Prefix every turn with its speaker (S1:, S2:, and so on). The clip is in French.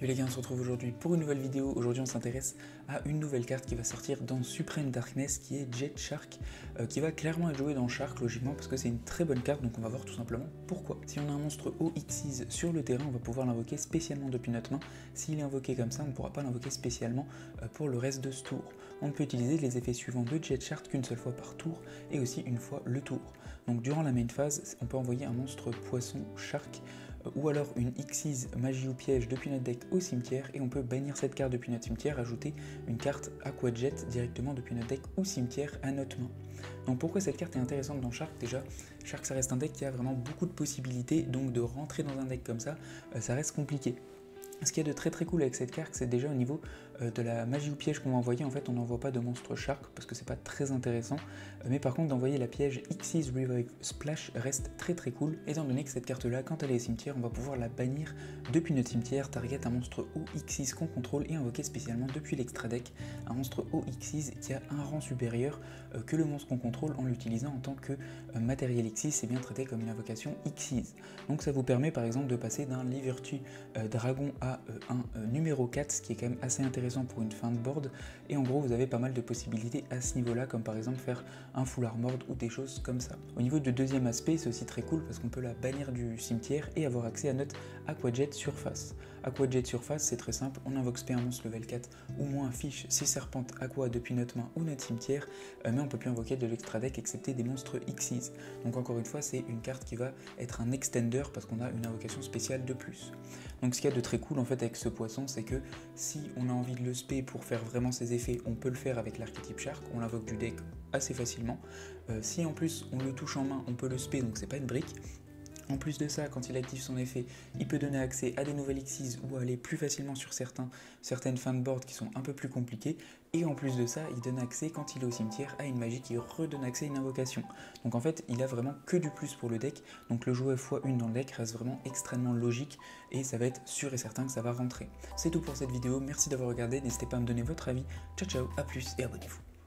S1: Et les gars, on se retrouve aujourd'hui pour une nouvelle vidéo. Aujourd'hui on s'intéresse à une nouvelle carte qui va sortir dans Supreme Darkness, qui est Jet Shark, qui va clairement être jouée dans Shark logiquement parce que c'est une très bonne carte, donc on va voir tout simplement pourquoi. Si on a un monstre OXyz sur le terrain, on va pouvoir l'invoquer spécialement depuis notre main. S'il est invoqué comme ça, on ne pourra pas l'invoquer spécialement pour le reste de ce tour. On ne peut utiliser les effets suivants de Jet Shark qu'une seule fois par tour et aussi une fois le tour. Donc durant la main phase, on peut envoyer un monstre poisson Shark ou alors une Xyz magie ou piège depuis notre deck au cimetière, et on peut bannir cette carte depuis notre cimetière, ajouter une carte Aqua Jet directement depuis notre deck ou cimetière à notre main. Donc pourquoi cette carte est intéressante dans Shark? Déjà, Shark ça reste un deck qui a vraiment beaucoup de possibilités, donc de rentrer dans un deck comme ça, ça reste compliqué. Ce qu'il y a de très cool avec cette carte, c'est déjà au niveau de la magie ou piège qu'on va envoyer. En fait, on n'envoie pas de monstre Shark parce que c'est pas très intéressant, mais par contre d'envoyer la piège Xyz Revive Splash reste très cool, étant donné que cette carte là, quand elle est au cimetière, on va pouvoir la bannir depuis notre cimetière, target un monstre OXyz qu'on contrôle et invoquer spécialement depuis l'extra deck un monstre OXyz qui a un rang supérieur que le monstre qu'on contrôle en l'utilisant en tant que matériel Xyz. C'est bien traité comme une invocation Xyz. Donc ça vous permet par exemple de passer d'un Liberty Dragon à un numéro 4, ce qui est quand même assez intéressant pour une fin de board, et en gros vous avez pas mal de possibilités à ce niveau là, comme par exemple faire un full armored ou des choses comme ça. Au niveau du deuxième aspect, c'est aussi très cool parce qu'on peut la bannir du cimetière et avoir accès à notre Aqua Jet surface. Aqua Jet surface, c'est très simple, on invoque spé un monstre level 4 ou moins, fiche 6 serpentes aqua depuis notre main ou notre cimetière, mais on peut plus invoquer de l'extra deck excepté des monstres Xyz. Donc encore une fois, c'est une carte qui va être un extender parce qu'on a une invocation spéciale de plus. Donc ce qu'il y a de très cool en fait avec ce poisson, c'est que si on a envie de le spé pour faire vraiment ses effets, on peut le faire avec l'archétype Shark, on l'invoque du deck assez facilement. Si en plus on le touche en main, on peut le spé, donc c'est pas une brique. En plus de ça, quand il active son effet, il peut donner accès à des nouvelles Xyz ou aller plus facilement sur certaines fins de board qui sont un peu plus compliquées. Et en plus de ça, il donne accès, quand il est au cimetière, à une magie qui redonne accès à une invocation. Donc en fait, il a vraiment que du plus pour le deck. Donc le jouer x1 dans le deck reste vraiment extrêmement logique et ça va être sûr et certain que ça va rentrer. C'est tout pour cette vidéo, merci d'avoir regardé, n'hésitez pas à me donner votre avis. Ciao ciao, à plus et abonnez-vous.